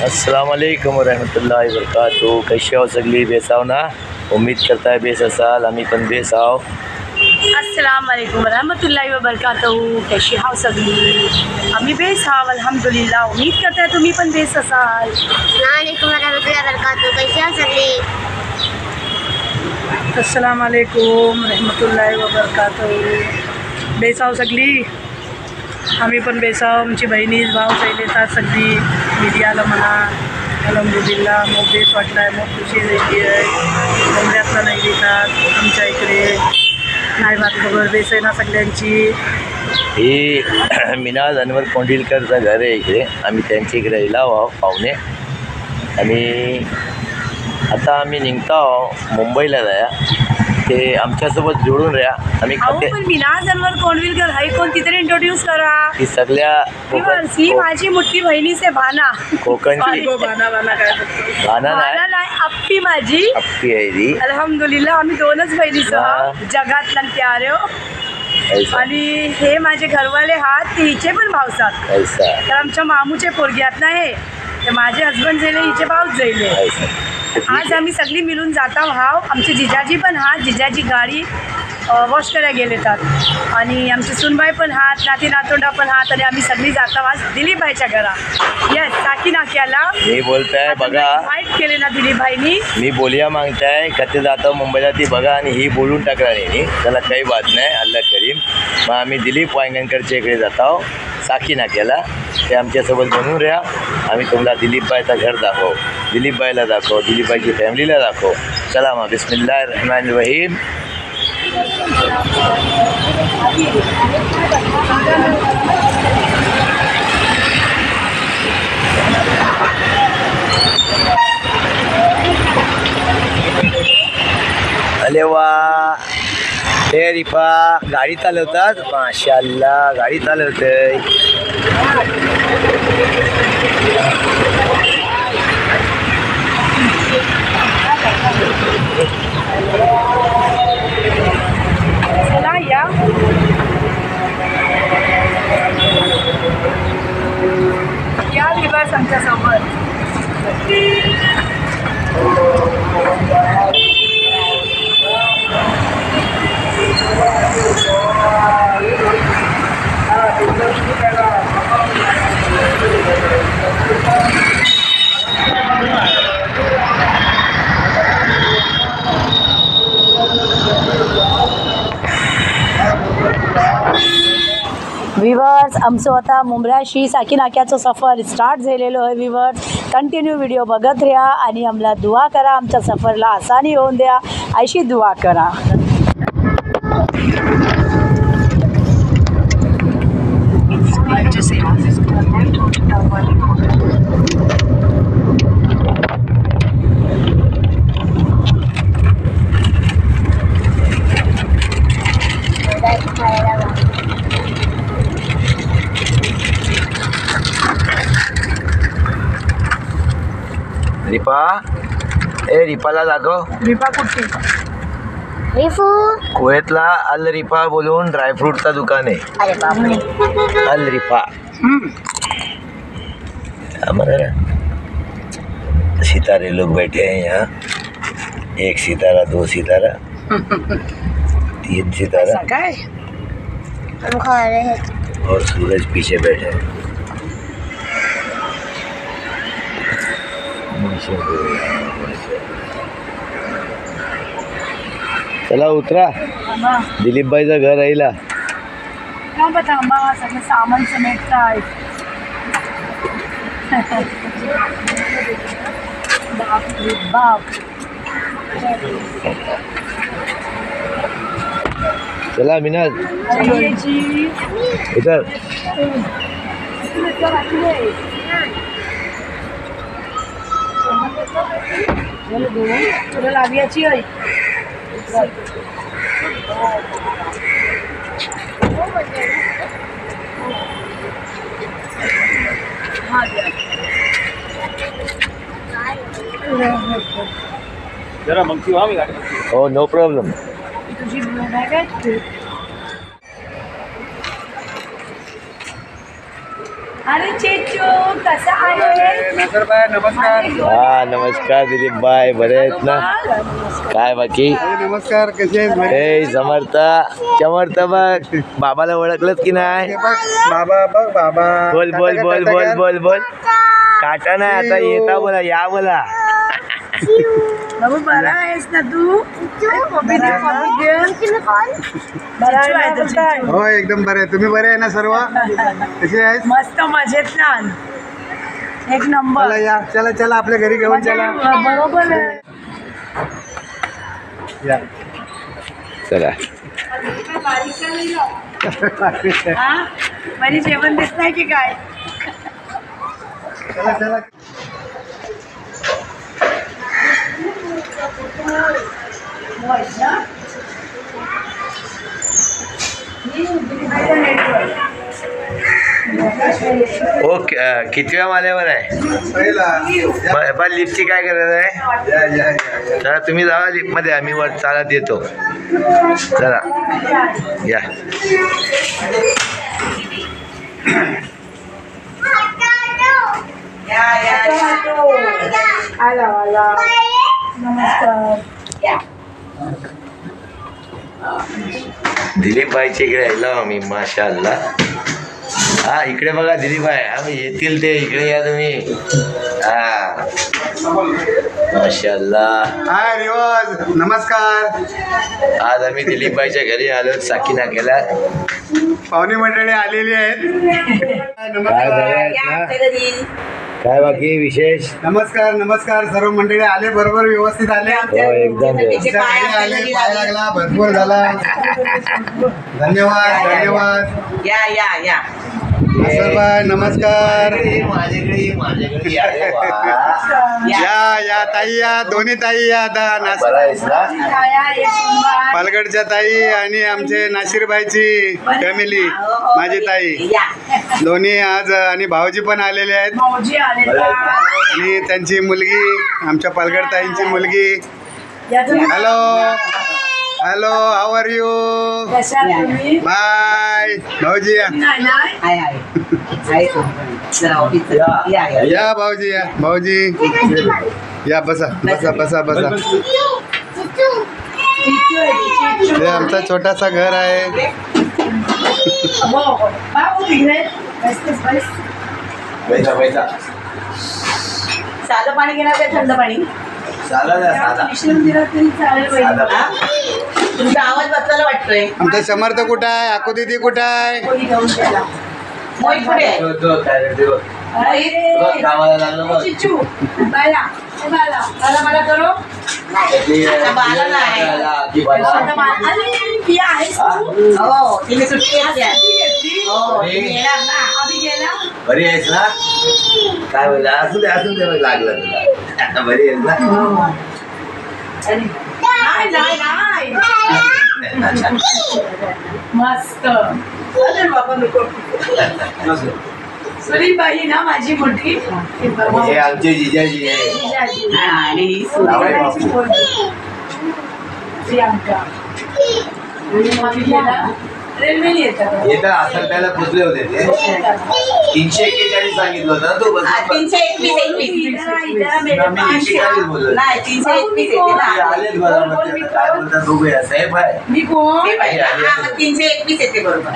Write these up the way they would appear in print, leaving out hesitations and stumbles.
अस्सलाम वालेकुम रहमतुल्लाहि वबरकातुहू। कैसे हो सगली? बेसाव ना? उम्मीद करता है बेस असाल, आम्ही पण बेस आहो। अस्सलाम वालेकुम रहमतुल्लाहि वबरकातुहू। कैसे हो सगली? आम्ही बेस आहो अल्हम्दुलिल्लाह। उम्मीद करता है तुम्ही पण बेस असाल। अस्सलामुअलैकुम रहमतुल्लाहि वबरकातुहू। कैसे हो सगली? अस्सलाम वालेकुम रहमतुल्लाहि वबरकातुहू। बेस आहो सगली? आम्ही पण बेस आहो। आमची बहिणी भाऊ सैल येतात सगळी मीडियाला म्हणा। अल्हम्दुलिल्लाह मग बेस वाटलाय, मग खुशी झाली आहे। मुंबईतला नाही येतात आमच्या इकडे, नाही बात खबर बेस आहे ना सगळ्यांची। ही मिनाज अनवर कोंडिलकरचं घर आहे इकडे, आम्ही त्यांच्या इकडे राहिला आहो पाहुणे। आणि आता आम्ही निघतो आहो मुंबईला जाया, ते आमच्यासोबत जोडून राहा। आम्ही पण मिनाज अनवर कोंडविलकर हाय कोण तिथे इंट्रोड्यूस करा ती सगळ्या ही माझी मोठी बहिणी से भाना कोकणची भाना काय भाना नाही अप्पी माझी अप्पी आहे ती। अल्हम्दुलिल्लाह आम्ही दोनच बहिणीच जगातला प्यारे हो। आणि हे माझे घरवाले हात हिचे पण भावसात ऐसा तर आमच्या मामूचे पोरग्यात नाही ते माझे हजबंड जायले हिचे भाऊच जायले। आज आम्ही सगळी मिळून जाता भाव। आमचे जिजाजी पण हात, जिजाजी गाडी वॉश करायला गेलेतात आणि आमची सुनबाई पण हात, नाती नातोंडा पण हात आणि आम्ही सगळी जाता आज दिलीपभाईच्या घरा। यस साकी नाक्याला मी बोलताय बघा, वाईट केले ना दिलीपभाईनी। मी बोलिया मागताय कथे जातो मुंबईला ती बघा आणि ही बोलून टाकला नाही त्याला काही बात नाही, अल्लाह करीम। मग आम्ही दिलीप वांगणकरच्या इकडे जातो साकी नाक्याला, ते आमच्यासोबत बनवून राहा। आम्ही तुम्हाला दिलीपबाईचं घर दाखवू, दिलीपबाईला दाखवू, दिलीपबाईची फॅमिलीला दाखवू। चला मग बिस्मिल्लाहिर रहमानिर रहीम। अरे वा, हे रिफा गाडी चालवतात, माशाअल्लाह गाडी चालवतय। चला या दिवस आमच्या सोबत। व्हिवर्स आमचं आता मुंबराशी साकी नाक्याचं सफर स्टार्ट झालेलं आहे। व्हिवर्स कंटिन्यू व्हिडिओ बघत राहा आणि आम्हाला दुआ करा, आमच्या सफरला आसानी होऊन द्या अशी दुआ करा। रिपा ए रिपाला दाखव। रिपा कुठे? रिफू कुवेतला अल रिफा बोलून ड्रायफ्रूटचा दुकान आहे। अरे बापरे, अल रिफा हमारा सितारे लोग बैठे हैं यहाँ, एक सितारा, दो सितारा, तीन सितारा काय हम खा रहे हैं। और सूरज पीछे बैठे हैं। चला उतरा, दिलीपबाईचं घर राहिला। का बता थांबा, सगळं सामान समेटचं आहे। बाप रे बाप। चला मिनाज इधर तुला लाभियाची आहे। जरा मग ती व्हा मी गाडी। हो नो प्रॉब्लेम। तुझी बॅग आहे? अरे चेचू कसा आहे? नमस्कार. हा नमस्कार दिलीप बाय, बरे आहेत ना? काय बाकी? नमस्कार, कसे आहेत? हे समर्थ बघ, बाबाला ओळखलंच की नाही? बाबा बघ बाबा. बोल बोल बोल बोल बोल बोल. काटा नाही आता, येता बोला, या बोला. बाबू बरा आहेस ना तू? बरा आहे तर काय? हो एकदम बरे. तुम्ही बरे आहे ना सर्व? कसे आहेत? मस्त मजेत ना, एक चला नंबर. या, चला चला आपल्या घरी घेऊन चला. बरोबर आहे. या. चला हा माझी जेवण दिसत नाही की काय? चला चला. ओके. कितव्या माल्यावर आहे? पहिला. पण लिफ्टची काय गरज आहे? या या या. चला तुम्ही जावा लिफ्टमध्ये, आम्ही वर चालत येतो. चला या. आला आला. नमस्कार. दिलीप भाईच्या इकडे यायला आम्ही, माशाअल्लाह. हा इकडे बघा दिलीप भाई, आम्ही येतील ते इकडे या तुम्ही. हा माशाअल्लाह. हाय रिवाज, नमस्कार. आज आम्ही दिलीप भाईच्या घरी आलो, साकिना केला. पाहुणे मंडळी आलेली आहेत. काय बरे नमस्कार. आहेत ना? काय बाकी विशेष? नमस्कार नमस्कार. सर्व मंडळी आले, बरोबर व्यवस्थित आले. हो एकदम आमच्या घरी आले, पाय लागला, भरपूर झाला. धन्यवाद धन्यवाद. या या या नासरबाई नमस्कार. माझ्याकडे या रे वा. या या ताई या, दोन्ही ताई या. आता बरं आहेस ना? पालगडच्या ताई आणि आमचे नाशिरबाईची फॅमिली, माझी ताई या दोन्ही आज, आणि भाऊजी पण आलेले आहेत, भाऊजी आले बरं आहेस ना? आणि त्यांची मुलगी, आमच्या पालगड ताईंची मुलगी. Hello hello, how are you? कशा तुम्ही? बाय. भाऊजी या. नाही नाही. आहे आहे जरा ऑफिस या या या भाऊजी या. भाऊजी या, बसा बसा बसा बसा. चिचू आहे, चिचू. हे आमचा छोटासा घर आहे. हो, हो. बाबू तिकडे. बस, बस, बस. पैसा साधं पाणी घेणार काय थंड पाणी? साधा द्या, साधा. मिश्रण दिलं तरी चालेल बाई. साधा. हा? तुमचा आवाज बसलेला वाटतोय. आमचा समर्थ कुठं आहे? आकू दिदी कुठं आहे? कोणी घेऊन गेला. मोहित कुठे आहे? तो काय करते बघ. अरे, कामाला लागलं बघ. चिचू. बाला, ए बाला. बाला, बाला करो. आता बाला नाही. आता बाला. अरे, ती आहेस तू? हो तिने सुट्टी घेतली आहे. ती घेतली? हो तिने येणार ना. आम्ही गेला. बरी आहेस ना? काय बोलला? असू दे बघ, लागलं तुला. बरी आहेस ना? नाही नाही नाही. मस्त. अरे बाबा नको. सुरीबाई ना माझी मोठी. हे आमचे जिजाजी आहे. जिजाजी. आणि ही नाव आहे जिजाजीची बापू. पोरगी. प्रियांका. आणि आम्ही गेला. रेल्वेने येतात. हे तर असं त्याला पुजले होते ते. 341 सांगितलं होतं ना तू बस. 321 मी 141 बोललो. नाही 321 येते ते ना. आलेच बरोबर. ते आता काय बोलतात बघूया. साहेब आहे. मी कोण? ते पाहिजे. हा, मग 321 येते बरोबर.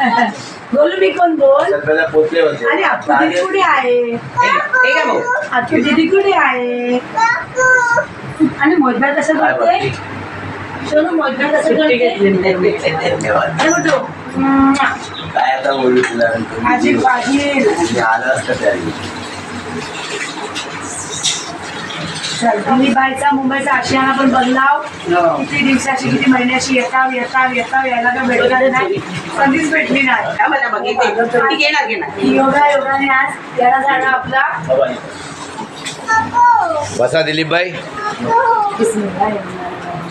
बोलू मी कोण बोल? असं त्याला पोचले होते. आणि आपू दीदी कुठे आहे? हे का भाऊ? आपू दीदी कुठे आहे? आणि मोजदा कसं काय करते? बाकी? सोनू मोजदा कसं करते? धन्यवाद. अरे मोठो. काय आता बोलू तुला माझी भाजी. मी आलं असतं त्यावेळी. दिलीबाईचा मुंबईचा आशियाना पण बदलाव. किती दिवसाची, किती महिन्याची येताव यायला का भेटणार नाही. कधीच भेटली नाही. हा, बघा, बघ, येते. ती घेणार योगाने आज याला झाला आपला. बसा दिलीपबाई.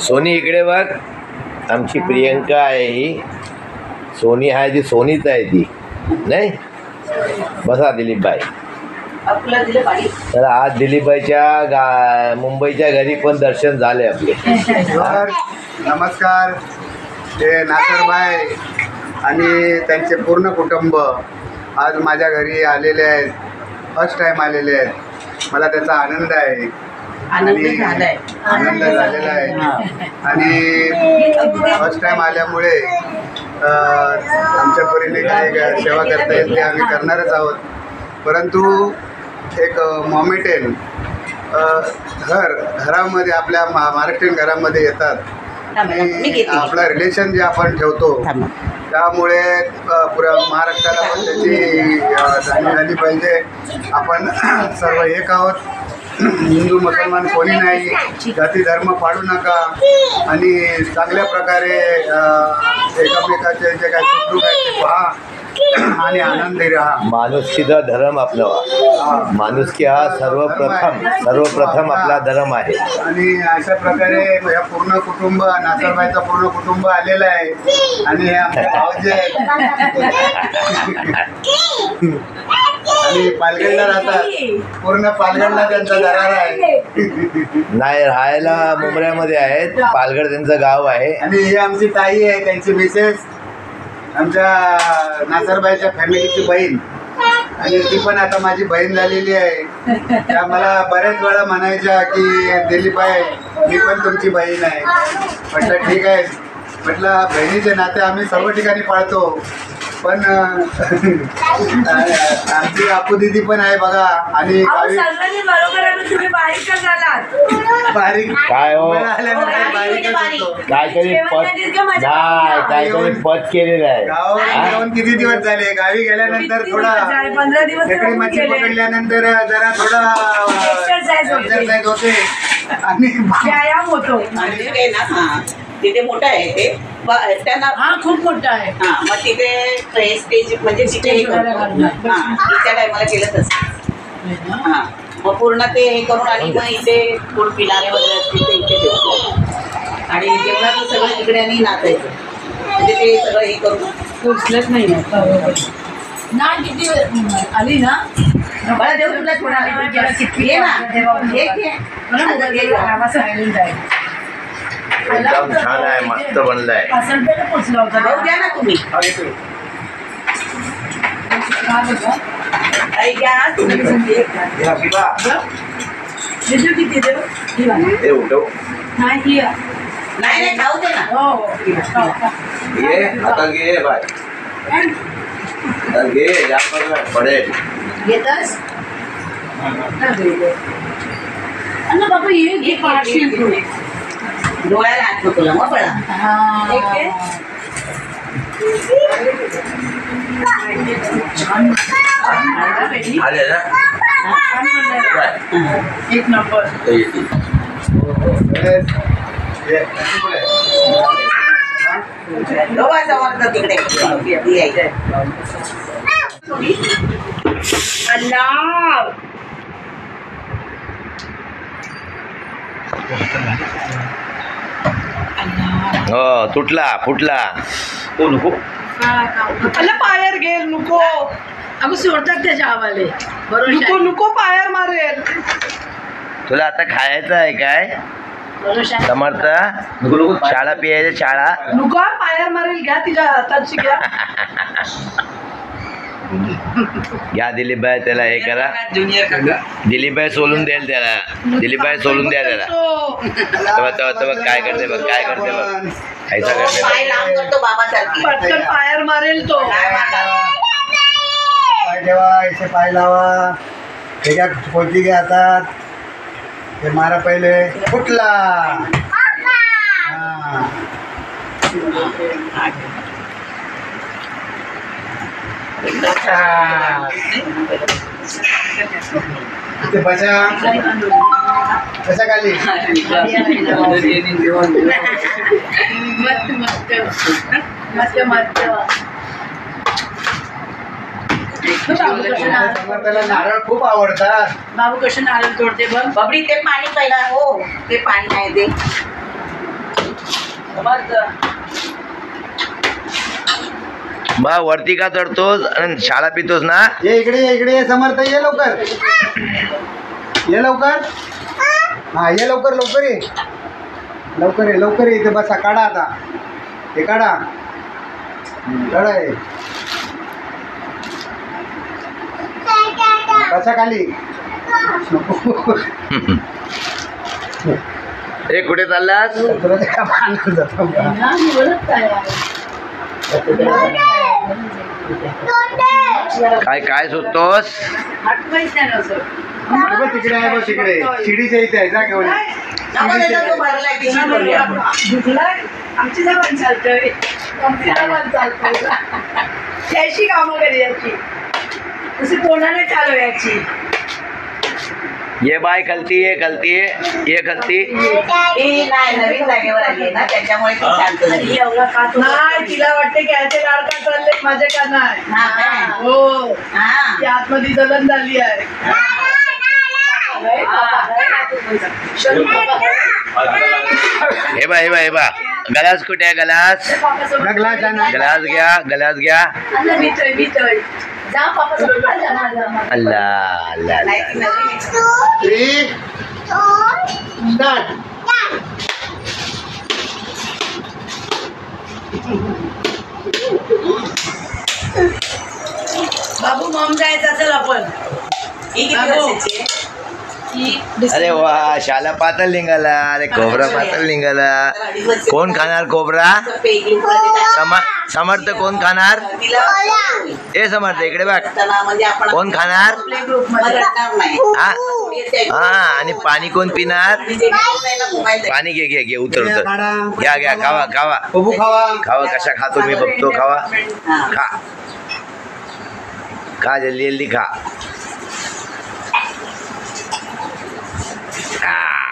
सोनी इकडे बघ. आमची प्रियंका आहे ही. सोनी आहे ती, सोनीच आहे ती नाही. बसा दिलीपबाई. आपलं दिलं पाणी. तर आज दिलीपबाईच्या मुंबईच्या घरी पण दर्शन झाले आपले. तर नमस्कार. ते नासरबाई आणि त्यांचे पूर्ण कुटुंब आज माझ्या घरी आलेले आहेत, फर्स्ट टाईम आलेले आहेत. मला त्याचा आनंद आहे. आनंद आणि झालाय. आनंद झालेला आहे. आणि फर्स्ट टाईम आल्यामुळे आमच्या परीने काही सेवा करता येईल ते आम्ही करणारच आहोत. परंतु एक मोमेंटेन घरामध्ये आपल्या महाराष्ट्रीयन घरामध्ये येतात आणि आपलं रिलेशन जे आपण ठेवतो त्यामुळे पुऱ्या महाराष्ट्राला पण त्याची जाणीव झाली पाहिजे. आपण सर्व एक आहोत. हिंदू मुसलमान कोणी नाही. जाती धर्म पाडू नका आणि चांगल्या प्रकारे एकमेकाचे जे काही सुखदुःख आहे ते पहा आणि आनंदी राहा. माणुसकीचा धर्म आपला, माणुसकी हा सर्वप्रथम आपला धर्म आहे. आणि अशा प्रकारे या पूर्ण कुटुंब, नासरबाईचं पूर्ण कुटुंब आलेलं आहे आणि हे आमचे भावजे आहेत आणि पालघरला राहतात. पूर्ण पालघरला त्यांचा दरार आहे. नाही, राहायला मुंबऱ्यामध्ये आहेत. पालघर त्यांचं गाव आहे. आणि ही आमची ताई आहे, त्यांची मिसेस, आमच्या नासरबाईच्या फॅमिलीची बहीण. आणि ती पण आता माझी बहीण झालेली आहे. त्या मला बऱ्याच वेळा म्हणायच्या की दिलीपबाई मी पण तुमची बहीण आहे. म्हटलं ठीक आहे. म्हटलं बहिणीचे नाते आम्ही सर्व ठिकाणी पाळतो. पण आमची आपू दिदी पण आहे बघा. आणि बारीक काय हो, बारीकच होतो. काहीतरी पद केलेलं आहे. गावात जाऊन किती दिवस झाले. गावी गेल्यानंतर थोडा 15 दिवस खेकडी मच्छी पकडल्यानंतर जरा थोडा एक्सरसाइज होते आणि व्यायाम होतो. म्हणजे ना हां तिथे मोठं आहे ते त्यांना. हा खूप मोठा आहे. हां मग तिथे स्टेज म्हणजे तिथे हे करतो. हां तिच्या टायमाला केलं तसं. हां मग पूर्ण ते हे करून आणि मग इथे कोण पिणारे वगैरे असतील ते इथे ठेवतो आणि जेवणाचं सगळं इकडे आणि नाचायचं. म्हणजे ते सगळं हे करून पोचलंच नाही ना. किती आली ना मला देऊ तुला थोडा घे ना घे एकदम छान आहे, मस्त बनलाय. पोचला होता. भाऊ द्या ना तुम्ही. आई घ्या तुम्ही. किती देऊ हे उठव. नाही नाही नाही खाऊ दे ना. हो घे आता, घे बाय, आता घे. जास्त पडेल. घेतच अन्न बाबा ये पाचशे डोळ्याला हात नको तुला मग पडा. आले ना एक नंबर. डोळ्याचा वरचा तिकडे यायचं. अल्लाह हो, तुटला फुटला. तो नको. अल्ला पायर गेल नको. अगं सोडतात त्याच्या आवाले. नको नको पायर मारेल. तुला आता खायचं आहे काय समर्थ? शाळा पियायचं, शाळा. नको पायर मारेल. घ्या तिच्या हाताची घ्या. घ्या दिलीपबाई, त्याला हे करा. दिलीपबाई सोलून द्याल त्याला. दिलीपबाई सोलून द्या त्याला. तेव्हा काय करते बघ, काय करते बघ. ऐसा करते पाय लांब करतो बाबासारखी. पटकन पायर मारेल तो. पाय ठेवा, इथे पाय लावा. हे घ्या कोणती घ्या हातात. हे मारा पहिले. फुटला. हां इथे बसा. कशा खाली समर्थाला नारळ खूप आवडतात. बाबू कसे नारळ तोडते बघ. बाबडी ते पाणी पहिला. हो ते पाणी आहे ते. बा वरती का चढतोस आणि शाळा पितोस ना? ये इकडे, ये इकडे. समर्थ ये लवकर, ये लवकर. हा ये लवकर, लवकर ये, लवकर ये, लवकर ये. इथे बसा. काढा आता. हे काढा. काढा हे. कशा खाली ए कुठे चाललास? काय काय सुचतोस? तिकडे आहे बघ तिकडे शिडीच्या इथे आहे जा घेऊन ये. आमची जवळ चालतोय याची कामं करी याची तशी कोणाला चालवायची. ये बाय खलती आहे खलती आहे ये खलती. नाही नवीन जागेवर आली ना त्याच्यामुळे ती शांत झाली. नाही तिला वाटते की याचे लाडका चालले माझे का नाही. हा काय? हो हा. ती आतमध्ये जलन झाली आहे. हे बा हे बा हे बा गलास कुठे आहे गलास? ग्लास आणा. गलास घ्या गलास घ्या. अल्ला अल्ला नाही ती अल्ला. नवीन आहे. 3 स्टार्ट. बाबू मॉम जायचं असेल आपण. ही किती वर्षाची आहे? अरे वा शाला पातळ निघाला. अरे खोबरा पातळ निघाला. कोण खाणार खोबरा? समर्थ कोण खाणार? हे समर्थ इकडे बघ. कोण खाणार? हा हा आणि पाणी कोण पिणार? पाणी घे घे घे उतर उतर घ्या घ्या खावा खावा बबू खावा. खावा. कशा खातो मी बघतो. खावा खा खा जल्दी जल्दी खा.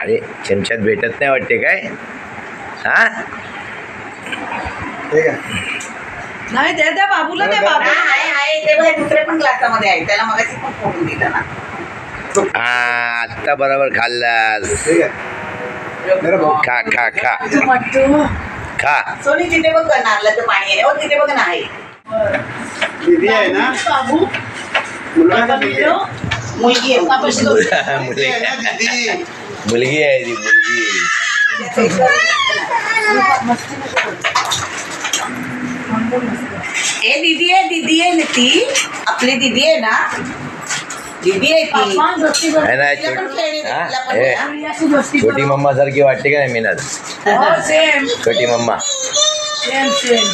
अरे चमच्यात भेटत नाही वाटते काय? हा ठीक आहे. नाही द्या द्या बाबूला द्या. बाबू आहे ते बघ दुसरे पण ग्लासामध्ये आहे त्याला मगाशी पण फोडून दिलं ना. हा आत्ता बरोबर खाल्लास. ठीक आहे. मेरा भाऊ. खा खा खा खा. सोनी तिथे बघ नारळाचं पाणी आहे. हो तिथे बघ ना आहे. दीदी आहे ना. बाबू मुलगा का दीदी आहे? मुलगी आहे. दीदी आहे ना दीदी. मुलगी आहे ती मुलगी. ए दीदी आहे ना ती आपली दीदी आहे ना. दीदी आहे ती. है ना तिला पण खेळणी दे, हा? तिला पण हे, दे. छोटी मम्मा सारखी वाटते का नाही मीनात? सेम छोटी मम्मा. Same same.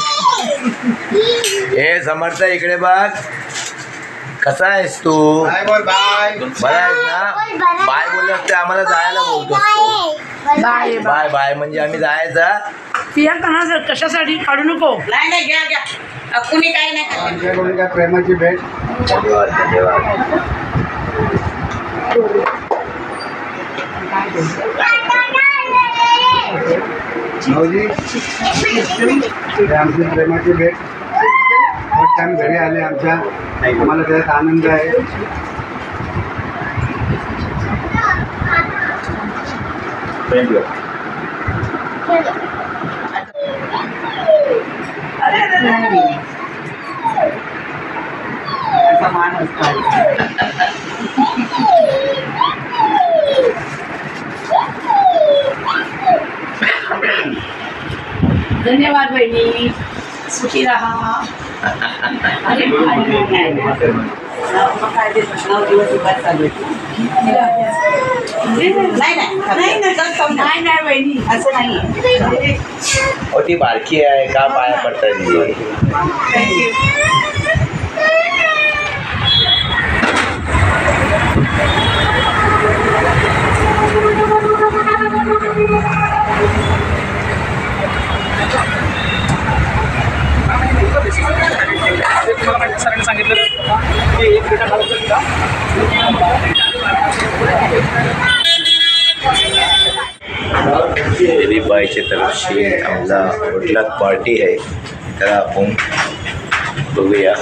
हे समर्थ इकडे बघ. कसा आहेस तू? बाय बोल बाय. बरा आहेस ना? बाय बोलले असते आम्हाला जायला बोलतो बाय बाय बाय म्हणजे आम्ही जायचा. पिया कणा कशासाठी काढू नको. नाही नाही घ्या घ्या. कुणी काही नाही खाल्लं. आमच्याकडून काय प्रेमाची भेट. धन्यवाद धन्यवाद. भाऊजी हे आमची प्रेमाची भेट. फर्स्ट टाइम घरी आले आमच्या. आम्हाला त्याच्यात आनंद आहे. थँक्यू. असा मान असतो. धन्यवाद बहिणी. सुखी राहा. अरे मग काय ते 9 दिवस उपास चालू आहे. नाही नाही नाही नाही बहिणी असं नाही. ओ ती बारकी आहे का पाया पडताय तिथे? सरांनी सांगितलं की एक पेटा घालू शकता. दिलीपबाईच्या तरफची आम्हाला कुठलाच पार्टी आहे तर आपण बघूया.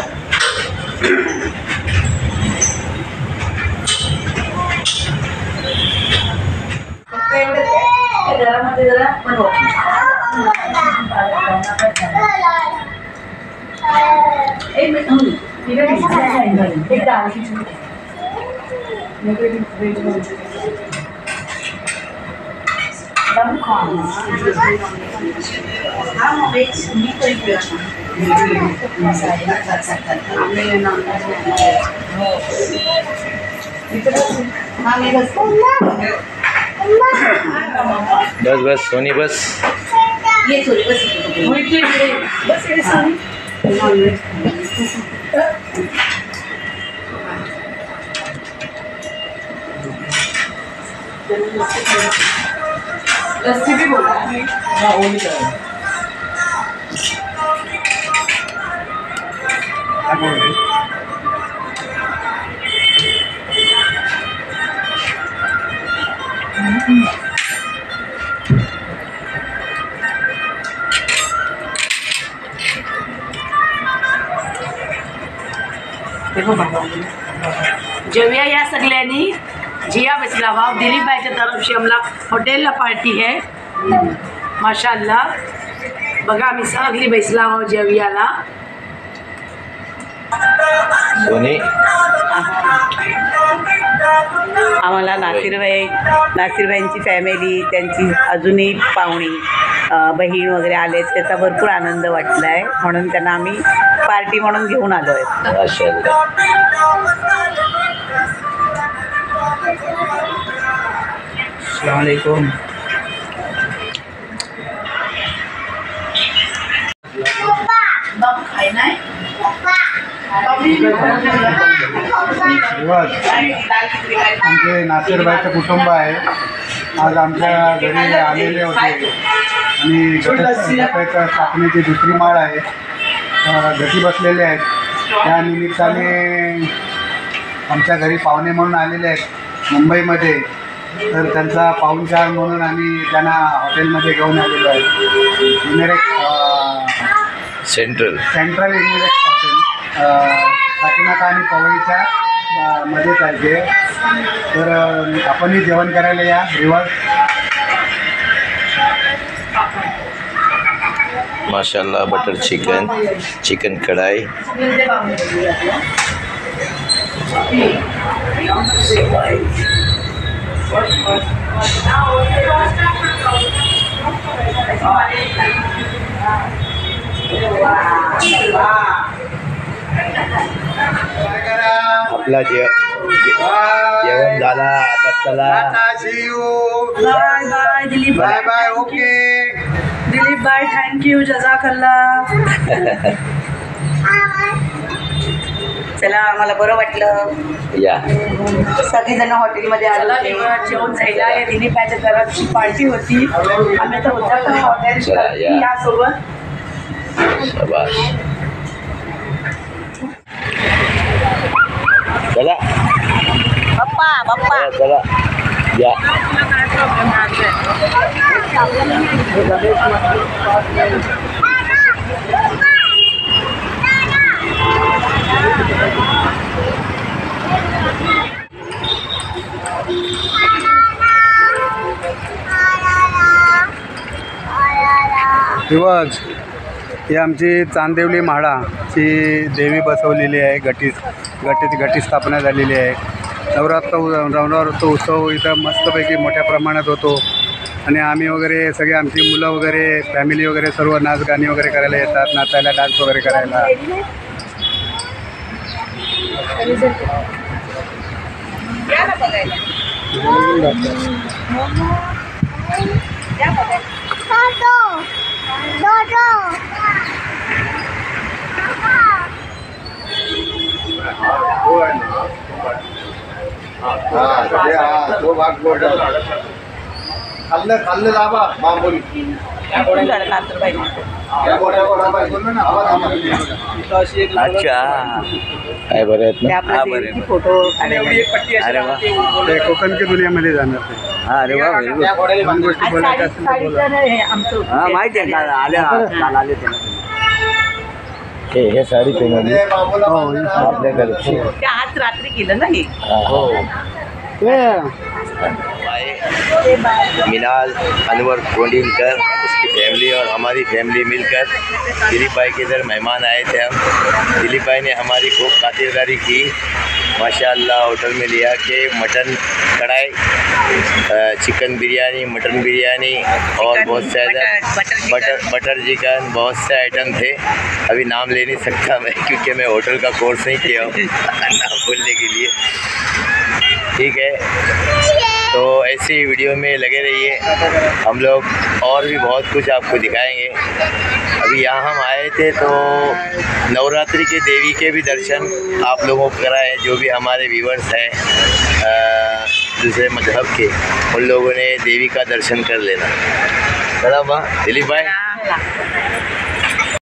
घरामध्ये जरा हाँ मैं बस बस बस सोनी बस. ये सॉरी बस बस इकडे सोनी. लस्सी भी बोला जेवूया या सगळ्यांनी. जिया बसला भाव दिलीप भाईच्या तरफशी आम्हाला हॉटेलला पार्टी आहे. माशाअल्लाह. बघा आम्ही सगळी बसला आहोत जेवयाला. सोनी आम्हाला नासिरबाईंची फॅमिली, त्यांची अजूनही पाहुणी बहीण वगैरे आले, त्याचा भरपूर आनंद वाटला आहे. म्हणून त्यांना आम्ही पार्टी म्हणून घेऊन आलो आहे. माशाअल्लाह. अस्सलामुअलैकुम. आमचे नासिरबाईचं कुटुंब आहे. आज आमच्या घरी आलेले होते आणि गटाच्या स्थापनेची दुसरी माळ आहे. घटी बसलेले आहेत. त्या निमित्ताने आमच्या घरी पाहुणे म्हणून आलेले आहेत मुंबईमध्ये. तर त्यांचा पाहुणचार म्हणून आम्ही त्यांना हॉटेलमध्ये घेऊन आलेलो आहे. सेंट्रल इमिरेक्स हॉटेल काकीनाका आणि पवईच्या मध्येच आहे ते. तर आपणही जेवण करायला या. रिवाज माशाअल्लाह. बटर चिकन, चिकन कढ़ाई, आपला जेवण झाला. आता चला. बाय बाय दिलीप बाय भाई. बाय. ओके. दिलीप भाई थँक्यू. जजाकल्ला. चला आम्हाला बरं वाटलं. या सगळेजण हॉटेलमध्ये आलो होते. जेवण जायला या दिलीप भाईच्या तरफची पार्टी होती. आम्ही आता होता चला, हॉटेल या. यासोबत. शाबाश. चला पप्पा चला या. रिवाज ही आमची चांदेवली म्हाडाची देवी बसवलेली आहे. घटी स्थापना झालेली आहे. नवरात्र उत्सव इथं मस्तपैकी मोठ्या प्रमाणात होतो. आणि आम्ही वगैरे सगळे आमची मुलं वगैरे फॅमिली वगैरे सर्व नाच गाणी वगैरे करायला येतात. नाचायला, डान्स वगैरे करायला. तो भाग खाल्लं दाबा बांबोली. अच्छा काय बरं आहेत ना. फोटो अरे वा. ते कोकण की दुनियामध्ये जाणार ते. हा अरे वा. Very good. दोन गोष्टी बोलायच्या असेल तर बोला. हा माहिती आहे. काल आले ते. हे साडी पेनवली आपल्या घरची. आज रात्री केलं ना हे. हो. मिनाल अनवर कोंडिलकर, उसकी फैमिली और हमारी फैमिली मिलकर दिलीप भाई के इधर मेहमान आए थे हम. दिलीप भाई ने हमारी खूब खातिरदारी की. माशाअल्लाह होटल में लिया कि मटन कढ़ाई, चिकन बिरयानी, मटन बिरयानी और बहुत सारे बटर चिकन, बहुत से आइटम थे. अभी नाम ले नहीं सकता मैं क्योंकि मैं होटल का कोर्स नहीं किया हूँ नाम बोलने के लिए. ठीक है, तो ऐसी वीडियो में लगे रहिए, हम लोग और भी बहुत कुछ आपको दिखाएंगे। अभी यहाँ हम आए थे तो नवरात्रि के देवी के भी दर्शन आप लोगों को कराए, जो भी हमारे व्यूवर्स हैं दूसरे मजहब के, उन लोगों ने देवी का दर्शन कर लेना। चला माँ दिलीप भाई।